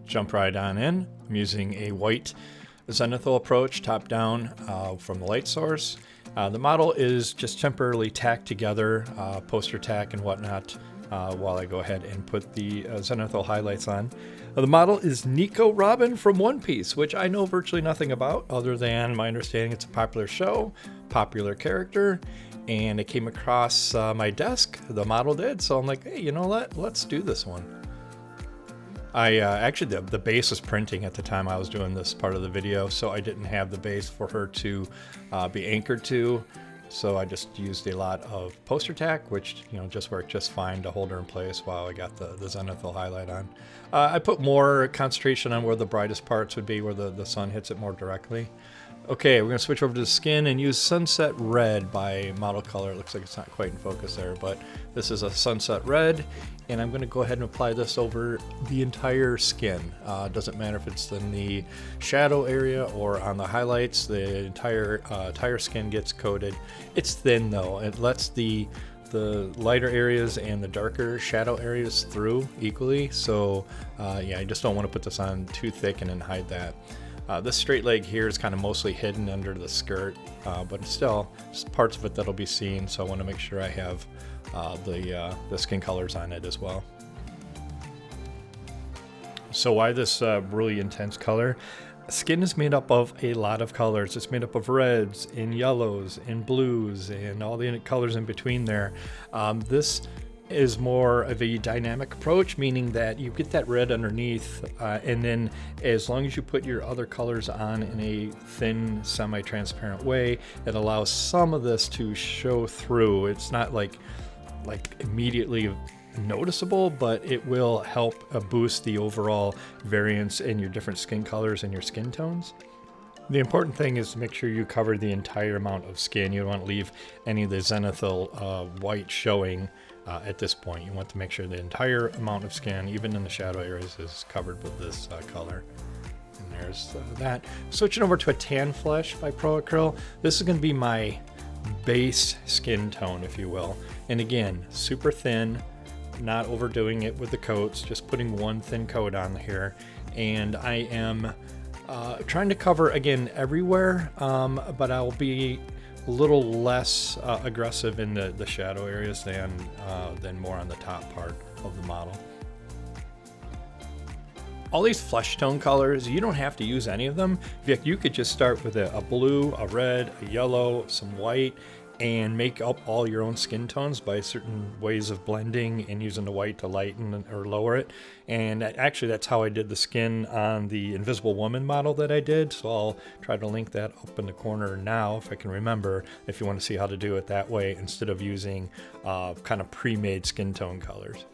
jump right on in. I'm using a white zenithal approach, top down from the light source. The model is just temporarily tacked together, poster tack and whatnot, while I go ahead and put the zenithal highlights on. The model is Nico Robin from One Piece, which I know virtually nothing about other than my understanding it's a popular show, popular character, and it came across my desk, the model did, so I'm like, hey, you know what, let's do this one. I actually, the base was printing at the time I was doing this part of the video, so I didn't have the base for her to be anchored to. So I just used a lot of poster tack, which just worked just fine to hold her in place while I got the zenithal highlight on. I put more concentration on where the brightest parts would be, where the sun hits it more directly. Okay, we're going to switch over to the skin and use Sunset Red by Model Color. It looks like it's not quite in focus there, but this is a Sunset Red, and I'm going to go ahead and apply this over the entire skin. Doesn't matter if it's in the shadow area or on the highlights, the entire skin gets coated. It's thin though. It lets the lighter areas and the darker shadow areas through equally, so yeah, I just don't want to put this on too thick and then hide that. This straight leg here is kind of mostly hidden under the skirt, but still, just parts of it that'll be seen, so I want to make sure I have the skin colors on it as well. So why this really intense color? Skin is made up of a lot of colors. It's made up of reds and yellows and blues and all the colors in between there. This is more of a dynamic approach, meaning that you get that red underneath, and then as long as you put your other colors on in a thin, semi-transparent way, it allows some of this to show through. It's not like immediately noticeable, but it will help boost the overall variance in your different skin colors and your skin tones. The important thing is to make sure you cover the entire amount of skin. You don't want to leave any of the zenithal white showing at this point. You want to make sure the entire amount of skin, even in the shadow areas, is covered with this color. And there's that. Switching over to a Tan Flesh by Pro Acryl. This is going to be my base skin tone, if you will. And again, super thin, not overdoing it with the coats, just putting one thin coat on here. And I am trying to cover, again, everywhere, but I'll be a little less aggressive in the shadow areas than more on the top part of the model. All these flesh tone colors, you don't have to use any of them. You could just start with a blue, a red, a yellow, some white, and make up all your own skin tones by certain ways of blending and using the white to lighten or lower it. And actually, that's how I did the skin on the Invisible Woman model that I did. So I'll try to link that up in the corner now if I can remember, if you want to see how to do it that way instead of using kind of pre-made skin tone colors.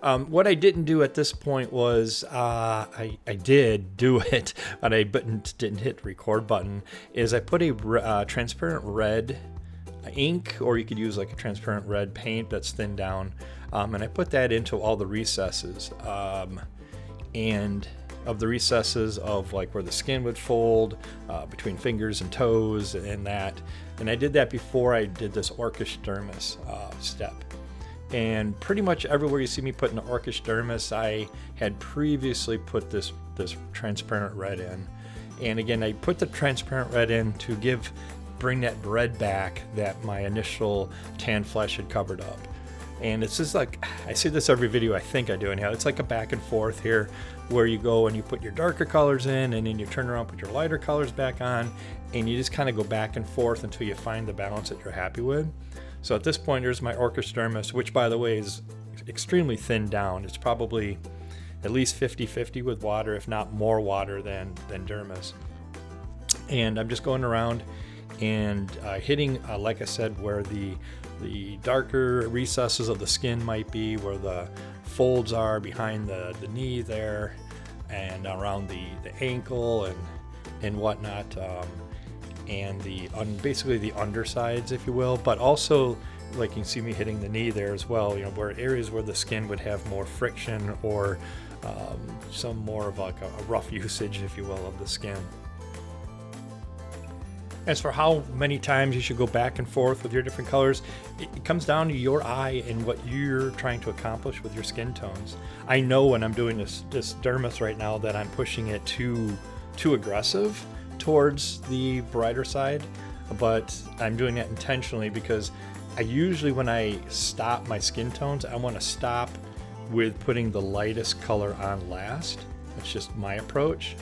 What I didn't do at this point was, I did do it, but I didn't hit the record button, is I put a transparent red ink, or you could use like a transparent red paint that's thinned down, and I put that into all the recesses, and of the recesses of like where the skin would fold, between fingers and toes and that. And I did that before I did this orcish dermis step. And pretty much everywhere you see me putting the orcish dermis, I had previously put this transparent red in. And again, I put the transparent red in to bring that red back that my initial tan flesh had covered up. And it's just like, I see this every video, I think I do anyhow. It's like a back and forth here where you go and you put your darker colors in and then you turn around, put your lighter colors back on, and you just kind of go back and forth until you find the balance that you're happy with. So at this point, there's my orcish dermis, which by the way is extremely thinned down. It's probably at least 50-50 with water, if not more water than dermis. And I'm just going around and hitting, like I said, where the darker recesses of the skin might be, where the folds are behind the knee there, and around the ankle and whatnot, and basically the undersides, if you will, but also like you can see me hitting the knee there as well, where areas where the skin would have more friction or some more of like a rough usage, if you will, of the skin. As for how many times you should go back and forth with your different colors, it comes down to your eye and what you're trying to accomplish with your skin tones. I know when I'm doing this dermis right now that I'm pushing it too aggressive towards the brighter side, but I'm doing that intentionally because I usually, when I stop my skin tones, I want to stop with putting the lightest color on last. That's just my approach.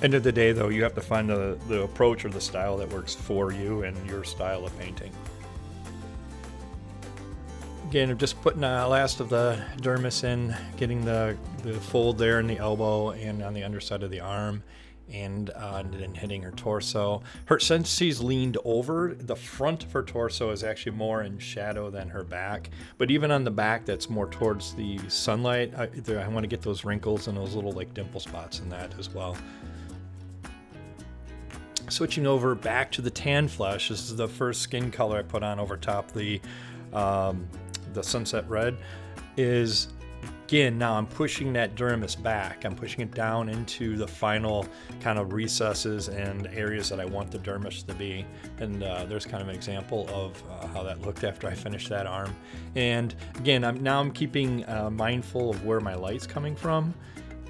End of the day, though, you have to find the approach or the style that works for you and your style of painting. Again, I'm just putting the last of the dermis in, getting the fold there in the elbow and on the underside of the arm, and then hitting her torso. Since she's leaned over, the front of her torso is actually more in shadow than her back. But even on the back, that's more towards the sunlight. I want to get those wrinkles and those little like dimple spots in that as well. Switching over back to the tan flesh, this is the first skin color I put on over top the sunset red. Is again, now I'm pushing that dermis back. I'm pushing it down into the final kind of recesses and areas that I want the dermis to be. And there's kind of an example of how that looked after I finished that arm. And again, I'm keeping mindful of where my light's coming from.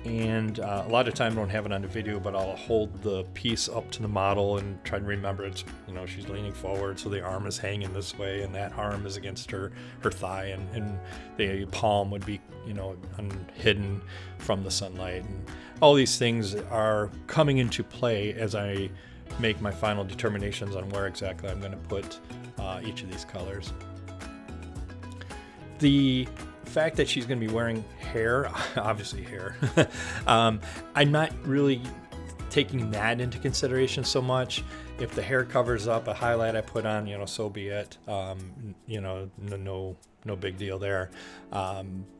And a lot of time I don't have it on the video, but I'll hold the piece up to the model and try to remember it's, she's leaning forward, so the arm is hanging this way and that arm is against her thigh, and the palm would be, hidden from the sunlight. And all these things are coming into play as I make my final determinations on where exactly I'm going to put each of these colors. The fact that she's going to be wearing hair, obviously hair, I'm not really taking that into consideration so much. If the hair covers up a highlight I put on, so be it. No big deal there.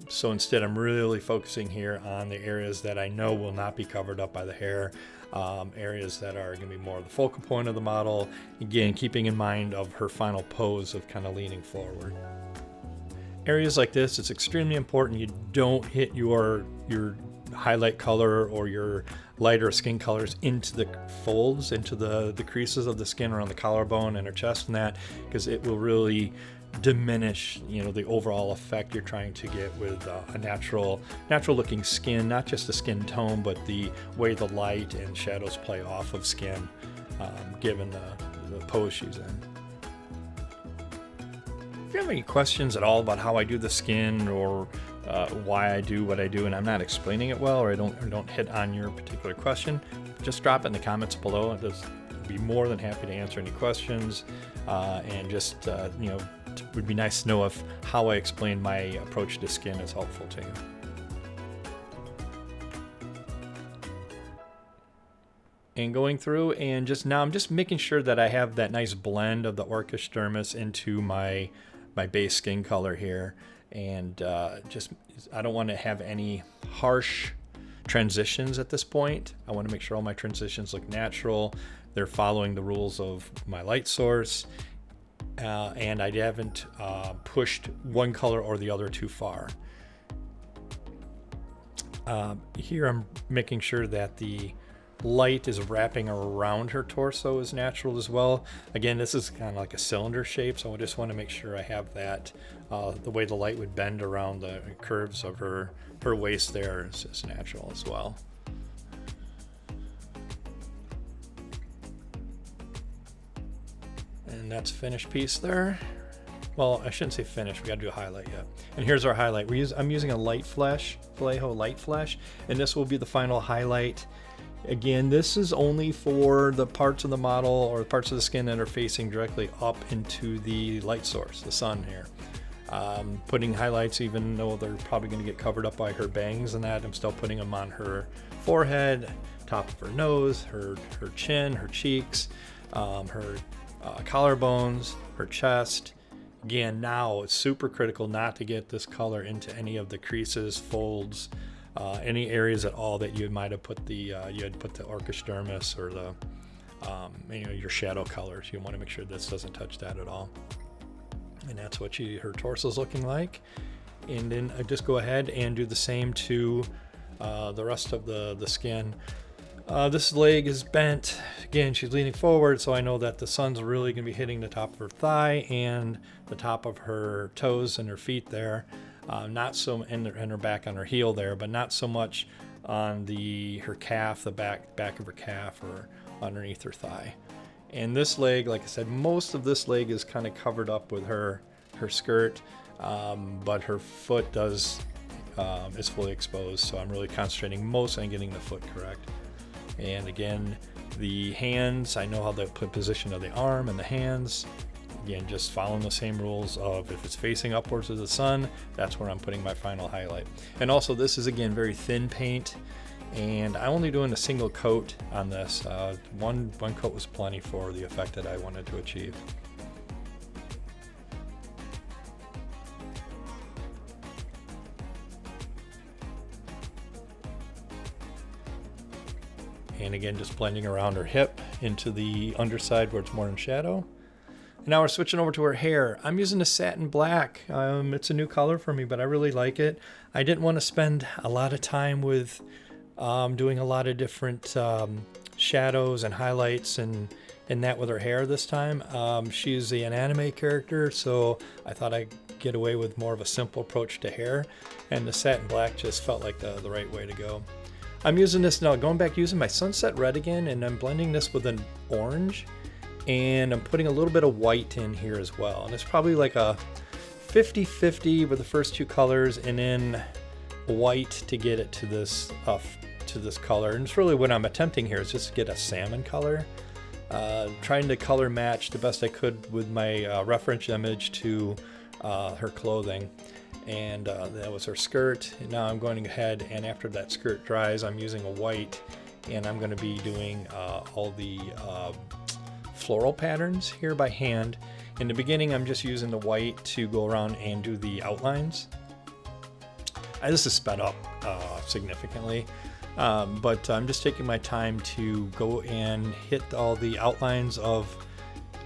So instead, I'm really focusing here on the areas that I know will not be covered up by the hair, areas that are going to be more of the focal point of the model. Again, keeping in mind of her final pose of kind of leaning forward. Areas like this, it's extremely important you don't hit your highlight color or your lighter skin colors into the folds, into the creases of the skin around the collarbone and her chest and that, because it will really diminish the overall effect you're trying to get with a natural looking skin, not just the skin tone, but the way the light and shadows play off of skin, given the pose she's in. If you have any questions at all about how I do the skin or why I do what I do and I'm not explaining it well, or I don't hit on your particular question, just drop it in the comments below. I'd be more than happy to answer any questions, and just would be nice to know if how I explain my approach to skin is helpful to you. And going through and I'm just making sure that I have that nice blend of the orcish dermis into my base skin color here, and I don't want to have any harsh transitions at this point. I want to make sure all my transitions look natural. They're following the rules of my light source, and I haven't pushed one color or the other too far. Here I'm making sure that the light is wrapping around her torso is natural as well. Again, this is kind of like a cylinder shape, so I just want to make sure I have that the way the light would bend around the curves of her waist there is natural as well. And that's finished piece there. Well, I shouldn't say finished, we got to do a highlight yet. And here's our highlight. I'm using a light flesh, Vallejo light flesh, and this will be the final highlight. Again, this is only for the parts of the model or parts of the skin that are facing directly up into the light source, the sun here. Putting highlights, even though they're probably going to get covered up by her bangs and that, I'm still putting them on her forehead, top of her nose, her chin, her cheeks, her collarbones, her chest. Again, now it's super critical not to get this color into any of the creases, folds, any areas at all that you might have put the orcish dermis or the your shadow colors. You want to make sure this doesn't touch that at all. And that's what her torso is looking like. And then I just go ahead and do the same to the rest of the skin. This leg is bent. Again, she's leaning forward, so I know that the sun's really going to be hitting the top of her thigh and the top of her toes and her feet there. Not so in her back on her heel there, but not so much on her calf, the back of her calf, or underneath her thigh. And this leg, like I said, most of this leg is kind of covered up with her skirt, but her foot is fully exposed, so I'm really concentrating most on getting the foot correct. And again, the hands, I know how to put position of the arm and the hands. Again, just following the same rules of if it's facing upwards of the sun, that's where I'm putting my final highlight. And also, this is again very thin paint, and I'm only doing a single coat on this. One coat was plenty for the effect that I wanted to achieve. And again, just blending around her hip into the underside where it's more in shadow. And now we're switching over to her hair. I'm using the satin black. It's a new color for me, but I really like it. I didn't want to spend a lot of time with doing a lot of different shadows and highlights and that with her hair this time. She's an anime character, so I thought I'd get away with more of a simple approach to hair, and the satin black just felt like the right way to go. I'm using this now, going back using my Sunset Red again, and I'm blending this with an orange, and I'm putting a little bit of white in here as well. And it's probably like a 50-50 with the first two colors, and then white to get it to this color. And it's really what I'm attempting here is just to get a salmon color. Trying to color match the best I could with my reference image to her clothing. And that was her skirt. And now I'm going ahead, and after that skirt dries, I'm using a white, and I'm going to be doing all the floral patterns here by hand. In the beginning, I'm just using the white to go around and do the outlines. This is sped up significantly, but I'm just taking my time to go and hit all the outlines of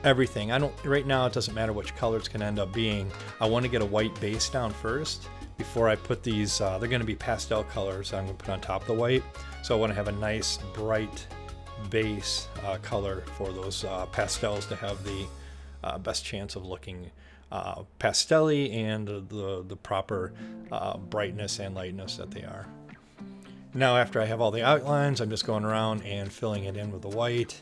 everything. Right now it doesn't matter which color it's going to end up being. I want to get a white base down first before I put these. They're going to be pastel colors I'm going to put on top of the white. So I want to have a nice bright base color for those pastels to have the best chance of looking pastel-y and the proper brightness and lightness that they are. Now after I have all the outlines, I'm just going around and filling it in with the white.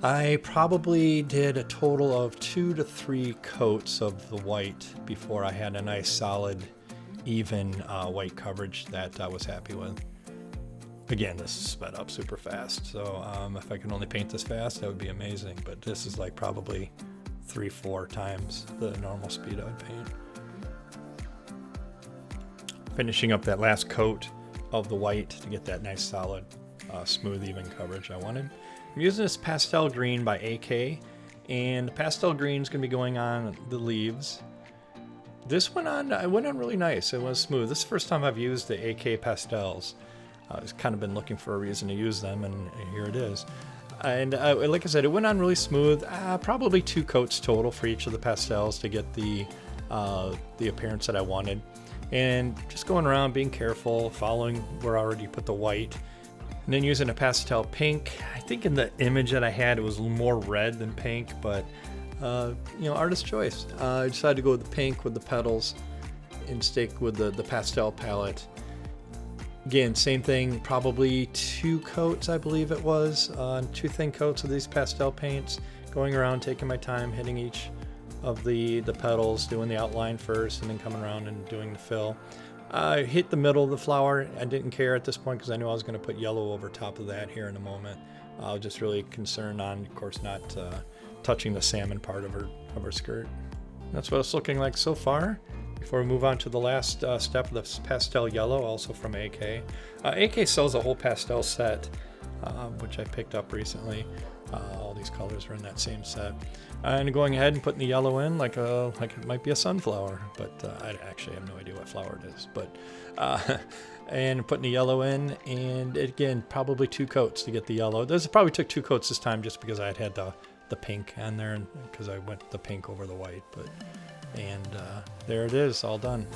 I probably did a total of 2 to 3 coats of the white before I had a nice solid even white coverage that I was happy with. Again, this is sped up super fast, so if I can only paint this fast, that would be amazing, but this is like probably 3-4 times the normal speed I would paint. Finishing up that last coat of the white to get that nice solid smooth even coverage I wanted. I'm using this pastel green by AK, and the pastel green is going to be going on the leaves. This went on really nice. It was smooth. This is the first time I've used the AK pastels. I've kind of been looking for a reason to use them, and here it is. And like I said, it went on really smooth. Probably 2 coats total for each of the pastels to get the appearance that I wanted. And just going around, being careful, following where I already put the white. And then using a pastel pink. I think in the image that I had, it was more red than pink, but artist choice. I decided to go with the pink with the petals and stick with the pastel palette. Again, same thing, probably 2 coats, I believe it was, 2 thin coats of these pastel paints, going around, taking my time, hitting each of the petals, doing the outline first, and then coming around and doing the fill. I hit the middle of the flower. I didn't care at this point because I knew I was going to put yellow over top of that here in a moment. I was just really concerned on, of course, not touching the salmon part of her skirt. That's what it's looking like so far. Before we move on to the last step of this pastel yellow, also from AK. AK sells a whole pastel set, which I picked up recently. All these colors are in that same set. And going ahead and putting the yellow in like it might be a sunflower, but I actually have no idea what flower it is. But and putting the yellow in, and again, probably 2 coats to get the yellow. This probably took 2 coats this time just because I had the pink on there, and because I went the pink over the white. And there it is, all done.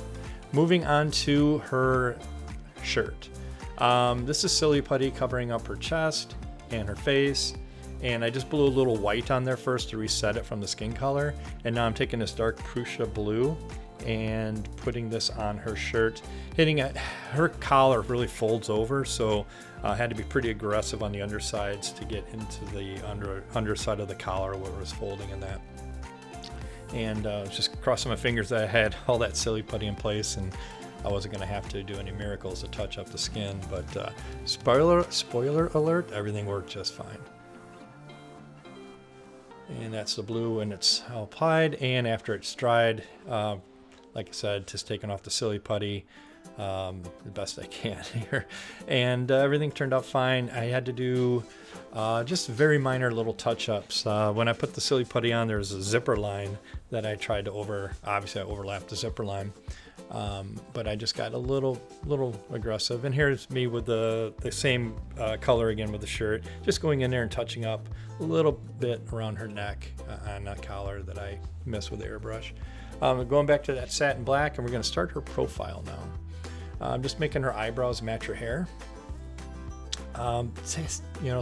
Moving on to her shirt. This is Silly Putty covering up her chest and her face. And I just blew a little white on there first to reset it from the skin color. And now I'm taking this dark fuchsia blue and putting this on her shirt, hitting it. Her collar really folds over, so I had to be pretty aggressive on the undersides to get into the underside of the collar where it was folding in that. And just crossing my fingers that I had all that Silly Putty in place and I wasn't going to have to do any miracles to touch up the skin. But spoiler alert, everything worked just fine. And that's the blue when it's all applied, and after it's dried, like I said, just taking off the Silly Putty the best I can here. And everything turned out fine. I had to do just very minor little touch-ups. When I put the Silly Putty on, there's a zipper line that I tried to obviously I overlapped the zipper line. But I just got a little aggressive. And here's me with the same color again with the shirt, just going in there and touching up a little bit around her neck on that collar that I missed with the airbrush. Going back to that satin black, and we're going to start her profile now. I'm just making her eyebrows match her hair.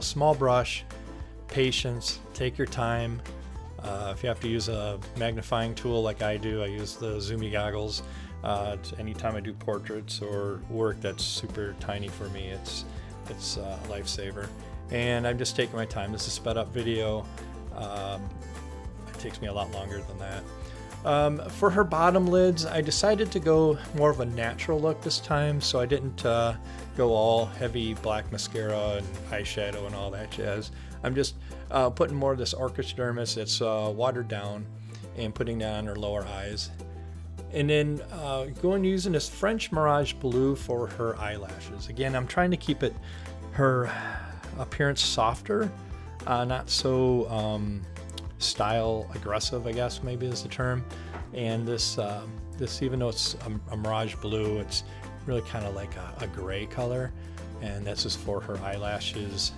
Small brush, patience, take your time. If you have to use a magnifying tool like I do, I use the zoomy goggles. Anytime I do portraits or work that's super tiny for me, it's a lifesaver. And I'm just taking my time. This is sped up video. It takes me a lot longer than that. For her bottom lids, I decided to go more of a natural look this time, so I didn't go all heavy black mascara and eyeshadow and all that jazz. I'm just putting more of this Orchis Dermis that's watered down and putting that on her lower eyes. And then going using this French Mirage Blue for her eyelashes. Again, I'm trying to keep her appearance softer, not so style aggressive, I guess maybe is the term. And this even though it's a Mirage Blue, it's really kind of like a gray color. And this is for her eyelashes.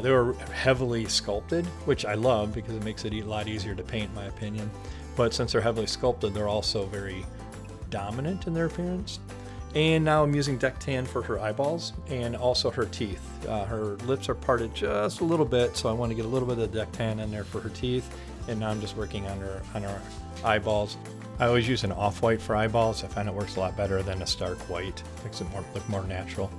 They were heavily sculpted, which I love because it makes it a lot easier to paint, in my opinion. But since they're heavily sculpted, they're also very dominant in their appearance. And now I'm using deck tan for her eyeballs and also her teeth. Her lips are parted just a little bit, so I want to get a little bit of deck tan in there for her teeth. And now I'm just working on her eyeballs. I always use an off-white for eyeballs. I find it works a lot better than a stark white. Makes it look more natural.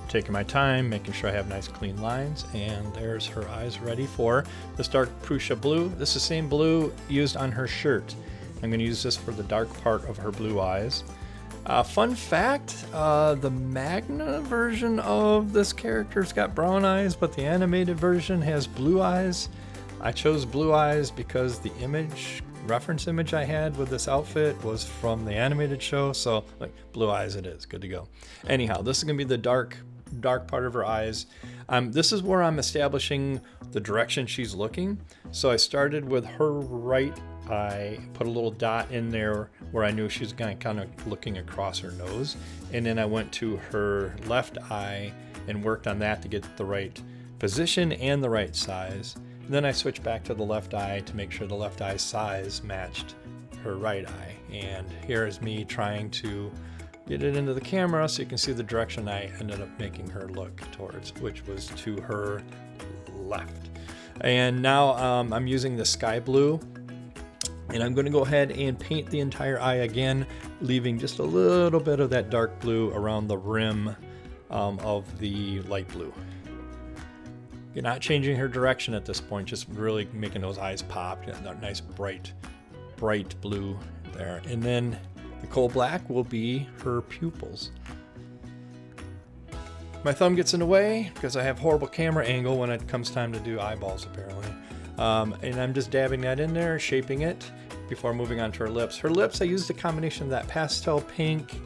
Taking my time, making sure I have nice clean lines, and there's her eyes ready for this dark fuchsia blue. This is the same blue used on her shirt. I'm going to use this for the dark part of her blue eyes. Fun fact, the Magna version of this character's got brown eyes, but the animated version has blue eyes. I chose blue eyes because the reference image I had with this outfit was from the animated show, so like blue eyes it is. Good to go. Anyhow, this is going to be the dark part of her eyes. This is where I'm establishing the direction she's looking. So I started with her right eye, put a little dot in there where I knew she was kind of looking across her nose. And then I went to her left eye and worked on that to get the right position and the right size. And then I switched back to the left eye to make sure the left eye size matched her right eye. And here is me trying to get it into the camera so you can see the direction I ended up making her look towards, which was to her left. And now I'm using the sky blue, and I'm going to go ahead and paint the entire eye again, leaving just a little bit of that dark blue around the rim of the light blue. You're not changing her direction at this point, just really making those eyes pop. That nice bright blue there. And then the coal black will be her pupils. My thumb gets in the way because I have horrible camera angle when it comes time to do eyeballs, apparently. And I'm just dabbing that in there, shaping it before moving on to her lips. Her lips, I used a combination of that pastel pink,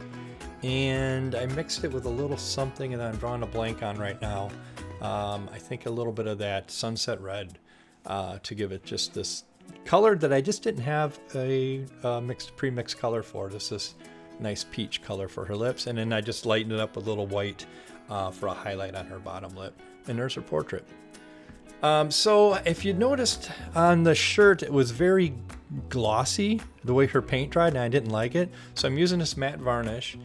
and I mixed it with a little something that I'm drawing a blank on right now. I think a little bit of that sunset red to give it just this color that I just didn't have a pre-mixed color for. This nice peach color for her lips, and then I just lightened it up with a little white for a highlight on her bottom lip. And there's her portrait. So if you noticed on the shirt, it was very glossy the way her paint dried, and I didn't like it. So I'm using this matte varnish,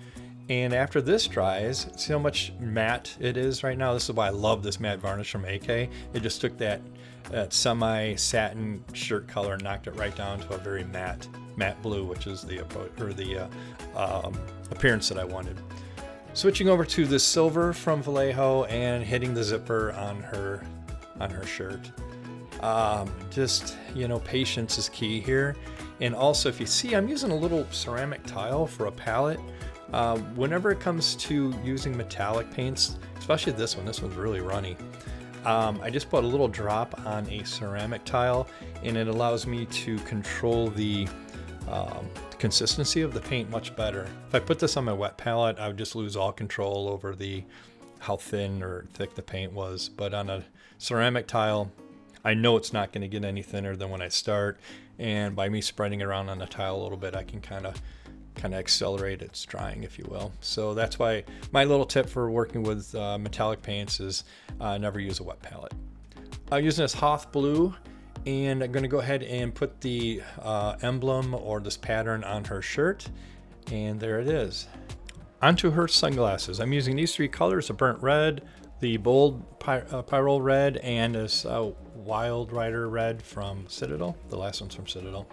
And after this dries, see how much matte it is right now? This is why I love this matte varnish from AK. It just took that semi-satin shirt color and knocked it right down to a very matte blue, which is the appearance that I wanted. Switching over to the silver from Vallejo and hitting the zipper on her shirt. Just, you know, patience is key here. And also, if you see, I'm using a little ceramic tile for a palette. Whenever it comes to using metallic paints, especially this one's really runny. I just put a little drop on a ceramic tile, and it allows me to control the consistency of the paint much better. If I put this on my wet palette, I would just lose all control over how thin or thick the paint was. But on a ceramic tile, I know it's not going to get any thinner than when I start, and by me spreading it around on the tile a little bit, I can kind of accelerate its drying, if you will. So that's why my little tip for working with metallic paints is never use a wet palette. I'm using this Hoth blue, and I'm going to go ahead and put the emblem or this pattern on her shirt, and there it is. Onto her sunglasses. I'm using these three colors: a burnt red, the bold Pyrrole red, and this Wild Rider red from Citadel. The last one's from Citadel.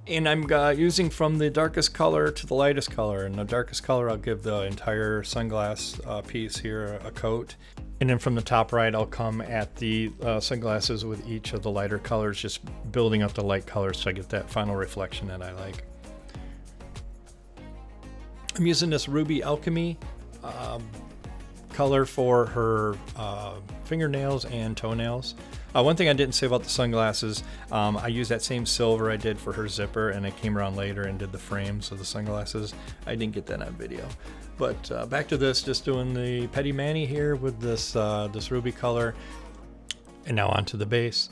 And I'm using from the darkest color to the lightest color. And the darkest color, I'll give the entire sunglass piece here a coat. And then from the top right, I'll come at the sunglasses with each of the lighter colors, just building up the light colors so I get that final reflection that I like. I'm using this Ruby Alchemy color for her fingernails and toenails. One thing I didn't say about the sunglasses, I used that same silver I did for her zipper, and I came around later and did the frames of the sunglasses. I didn't get that on video. But back to this, just doing the Petty Manny here with this ruby color. And now onto the base.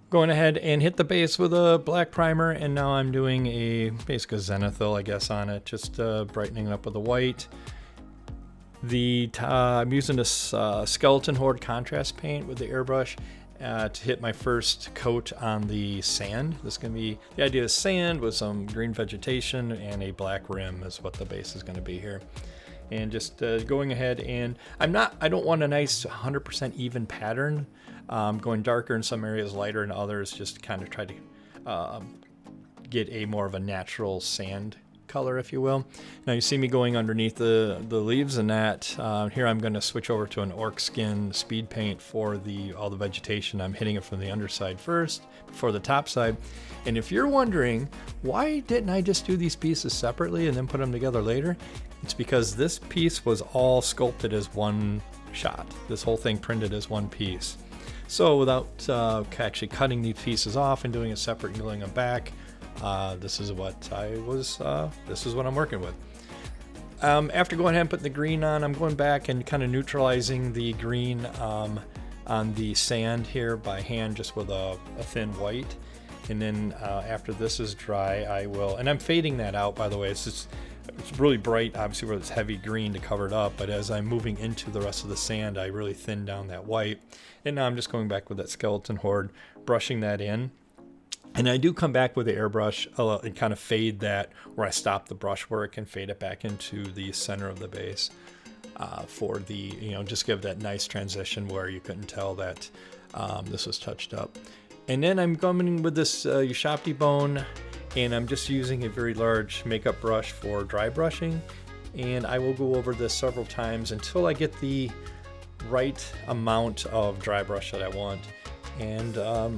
Going ahead and hit the base with a black primer, and now I'm doing a basically zenithal, I guess, on it, just brightening it up with the white. I'm using this Skeleton Horde contrast paint with the airbrush to hit my first coat on the sand. This is going to be, the idea is sand with some green vegetation and a black rim is what the base is going to be here. And just going ahead, and I don't want a nice 100% even pattern. Going darker in some areas, lighter in others, just kind of try to get a more of a natural sand color, if you will. Now you see me going underneath the leaves and that. Here I'm going to switch over to an orc skin speed paint for all the vegetation. I'm hitting it from the underside first before the top side. And if you're wondering, why didn't I just do these pieces separately and then put them together later? It's because this piece was all sculpted as one shot. This whole thing printed as one piece. So without actually cutting these pieces off and doing it separate and gluing them back, this is what I'm working with. After going ahead and putting the green on, I'm going back and kind of neutralizing the green on the sand here by hand, just with a thin white. And then after this is dry, I will, and I'm fading that out, by the way. It's really bright, obviously, where it's heavy green to cover it up, but as I'm moving into the rest of the sand, I really thin down that white. And now I'm just going back with that Skeleton Horde, brushing that in. And I do come back with the airbrush and kind of fade that where I stop the brush work and fade it back into the center of the base for the, just give that nice transition where you couldn't tell that this was touched up. And then I'm coming with this Ushabti bone, and I'm just using a very large makeup brush for dry brushing. And I will go over this several times until I get the right amount of dry brush that I want. And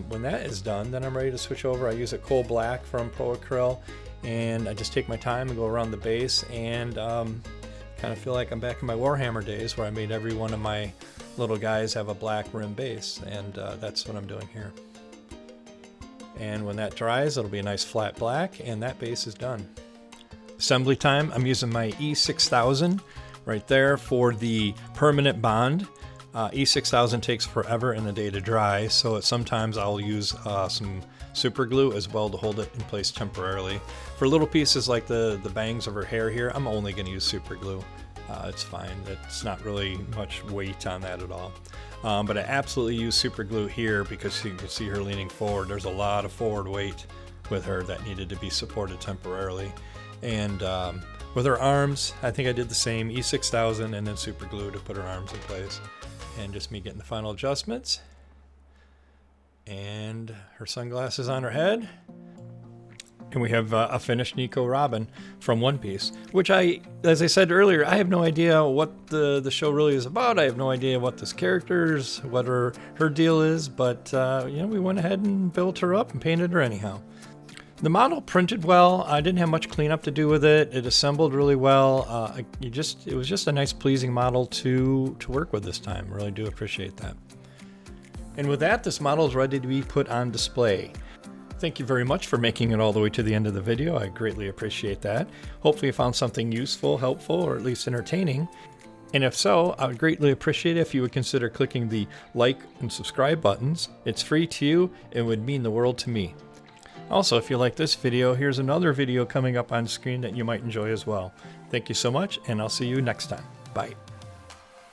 when that is done, then I'm ready to switch over. I use a coal black from Pro Acryl, and I just take my time and go around the base, and kind of feel like I'm back in my Warhammer days where I made every one of my little guys have a black rim base, and that's what I'm doing here. And when that dries, it'll be a nice flat black, and that base is done. Assembly time, I'm using my E6000 right there for the permanent bond. E6000 takes forever and a day to dry, so sometimes I'll use some super glue as well to hold it in place temporarily. For little pieces like the bangs of her hair here, I'm only going to use super glue. It's fine. It's not really much weight on that at all. But I absolutely use super glue here because you can see her leaning forward. There's a lot of forward weight with her that needed to be supported temporarily. And With her arms, I think I did the same, E6000 and then super glue to put her arms in place. And just me getting the final adjustments. And her sunglasses on her head. And we have a finished Nico Robin from One Piece, which as I said earlier, I have no idea what the show really is about. I have no idea what this character's, what her deal is, but you know, we went ahead and built her up and painted her anyhow. The model printed well. I didn't have much cleanup to do with it. It assembled really well. It was just a nice, pleasing model to work with this time. I really do appreciate that. And with that, this model is ready to be put on display. Thank you very much for making it all the way to the end of the video. I greatly appreciate that. Hopefully you found something useful, helpful, or at least entertaining. And if so, I would greatly appreciate it if you would consider clicking the like and subscribe buttons. It's free to you and would mean the world to me. Also, if you like this video, here's another video coming up on screen that you might enjoy as well. Thank you so much, and I'll see you next time. Bye.